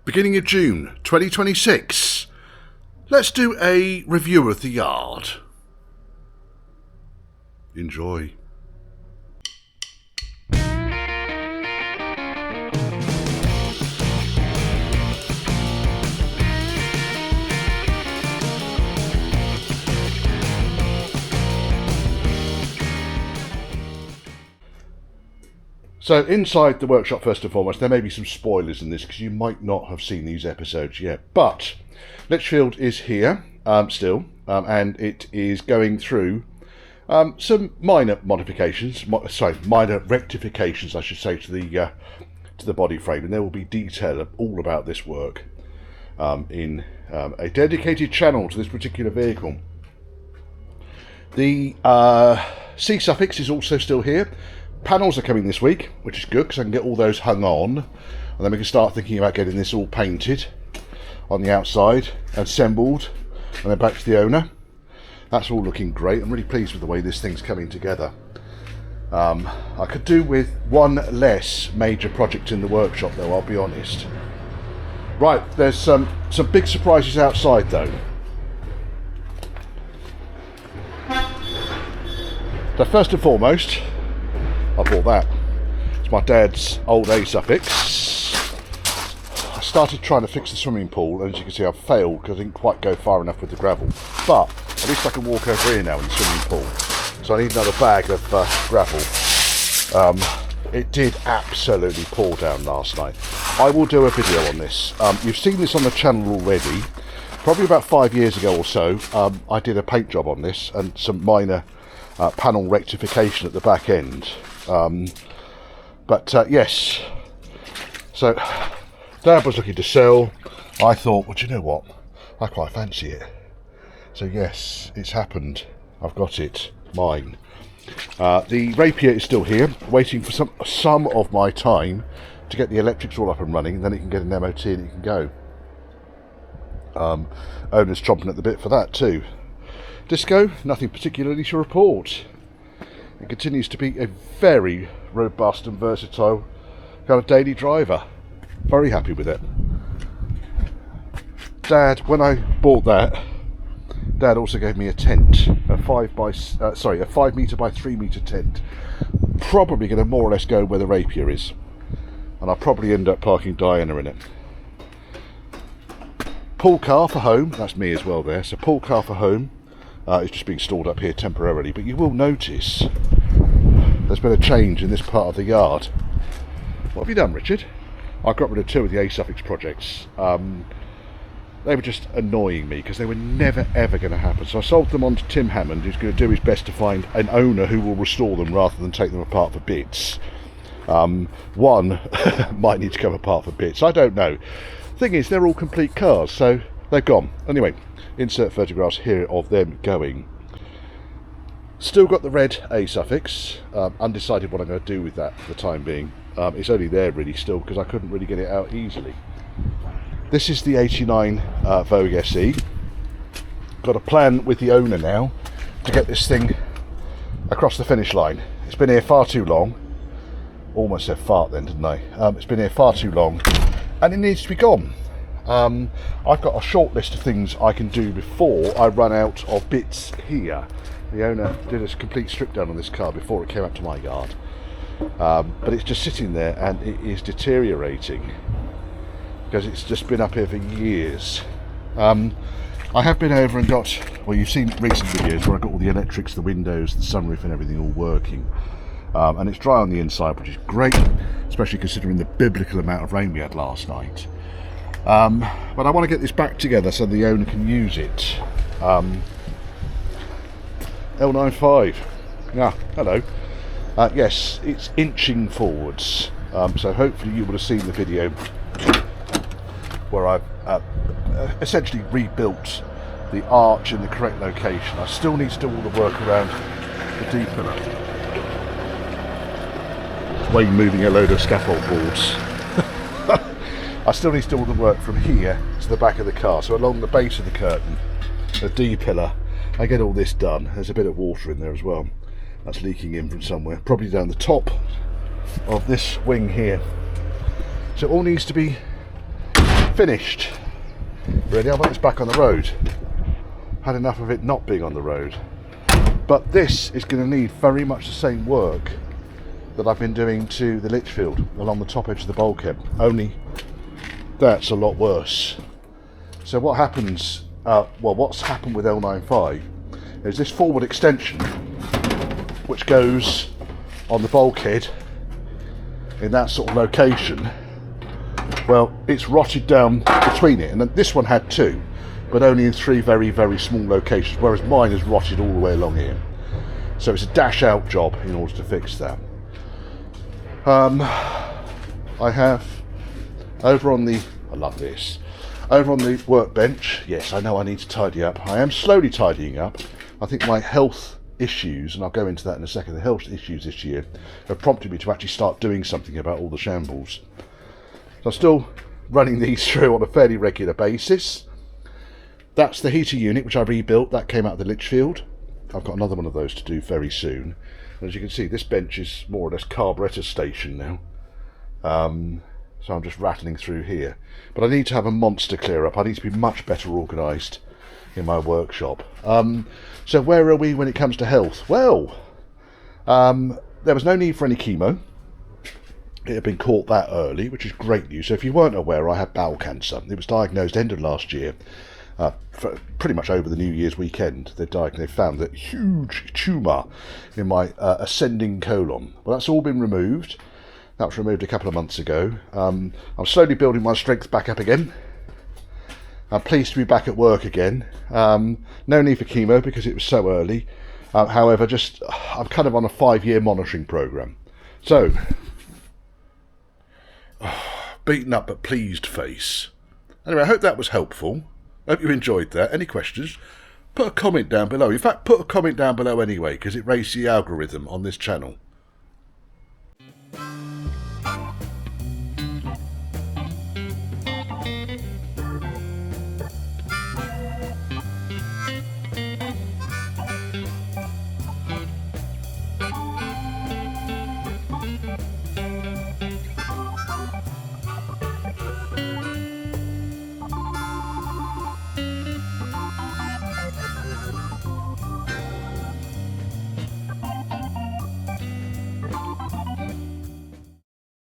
beginning of June 2026. Let's do a review of the yard. Enjoy. So inside the workshop, first and foremost, there may be some spoilers in this because you might not have seen these episodes yet. But Litchfield is here still, and it is going through some minor modifications, minor rectifications, I should say, to the body frame, and there will be detail all about this work in a dedicated channel to this particular vehicle. The C suffix is also still here. Panels are coming this week, which is good because I can get all those hung on, and then we can start thinking about getting this all painted on the outside, assembled, and then back to the owner. That's all looking great. I'm really pleased with the way this thing's coming together. I could do with one less major project in the workshop though, I'll be honest. Right, there's some big surprises outside though. So first and foremost, I bought that. It's my dad's old A suffix. I started trying to fix the swimming pool, and as you can see I've failed because I didn't quite go far enough with the gravel. But at least I can walk over here now in the swimming pool. So I need another bag of gravel. It did absolutely pour down last night. I will do a video on this. You've seen this on the channel already. Probably about 5 years ago or so, I did a paint job on this and some minor panel rectification at the back end. Yes, so Dad was looking to sell. I thought, well, do you know what, I quite fancy it. So yes, it's happened. I've got it, mine. The Rapier is still here, waiting for some of my time to get the electrics all up and running, then it can get an MOT and it can go. Owner's chomping at the bit for that too. Disco, nothing particularly to report. It continues to be a very robust and versatile kind of daily driver. Very happy with it. Dad, when I bought that, Dad also gave me a tent, a 5 metre by 3 metre tent. Probably going to more or less go where the Rapier is, and I'll probably end up parking Diana in it. Pool car for home, that's me as well there. So pool car for home. It's just being stored up here temporarily, but you will notice there's been a change in this part of the yard. What have you done, Richard? I got rid of 2 of the A suffix projects. They were just annoying me because they were never ever going to happen. So I sold them on to Tim Hammond, who's going to do his best to find an owner who will restore them rather than take them apart for bits. One might need to come apart for bits, I don't know. Thing is, they're all complete cars, so they're gone. Anyway, insert photographs here of them going. Still got the red A suffix. Undecided what I'm going to do with that for the time being. It's only there really still because I couldn't really get it out easily. This is the 89 Vogue SE. Got a plan with the owner now to get this thing across the finish line. It's been here far too long. Almost said fart then, didn't I? It's been here far too long and it needs to be gone. I've got a short list of things I can do before I run out of bits here. The owner did a complete strip down on this car before it came up to my yard, but it's just sitting there and it is deteriorating because it's just been up here for years. I have been over and got, well, you've seen recent videos where I got all the electrics, the windows, the sunroof and everything all working, and it's dry on the inside, which is great, especially considering the biblical amount of rain we had last night. But I want to get this back together so the owner can use it. L95, yeah, hello. Yes, it's inching forwards, so hopefully you would have seen the video where I've essentially rebuilt the arch in the correct location. I still need to do all the work around the D pillar. Wayne moving a load of scaffold boards. I still need to do all the work from here to the back of the car, so along the base of the curtain, the D pillar, I get all this done. There's a bit of water in there as well. That's leaking in from somewhere, probably down the top of this wing here. So it all needs to be finished. Really, I want this back on the road. Had enough of it not being on the road. But this is going to need very much the same work that I've been doing to the Litchfield along the top edge of the bulkhead. Only that's a lot worse. So what happens, what's happened with L95 is this forward extension, which goes on the bulkhead in that sort of location, well, it's rotted down between it, and this one had two, but only in three very, very small locations, whereas mine is rotted all the way along here. So it's a dash out job in order to fix that. I have over on the, I love this, over on the workbench, yes, I know I need to tidy up. I am slowly tidying up. I think my health issues, and I'll go into that in a second, the health issues this year have prompted me to actually start doing something about all the shambles. So I'm still running these through on a fairly regular basis. That's the heater unit which I rebuilt, that came out of the Litchfield. I've got another one of those to do very soon. And as you can see, this bench is more or less carburettor station now. So I'm just rattling through here. But I need to have a monster clear up. I need to be much better organised in my workshop. So where are we when it comes to health? Well, there was no need for any chemo. It had been caught that early, which is great news. So if you weren't aware, I had bowel cancer. It was diagnosed end of last year. Pretty much over the New Year's weekend, they found that huge tumour in my ascending colon. Well, that's all been removed. That was removed a couple of months ago. I'm slowly building my strength back up again. I'm pleased to be back at work again. No need for chemo because it was so early. However, I'm kind of on a 5-year monitoring programme. So, beaten up but pleased face. Anyway, I hope that was helpful. I hope you enjoyed that. Any questions? Put a comment down below. In fact, put a comment down below anyway, because it raises the algorithm on this channel.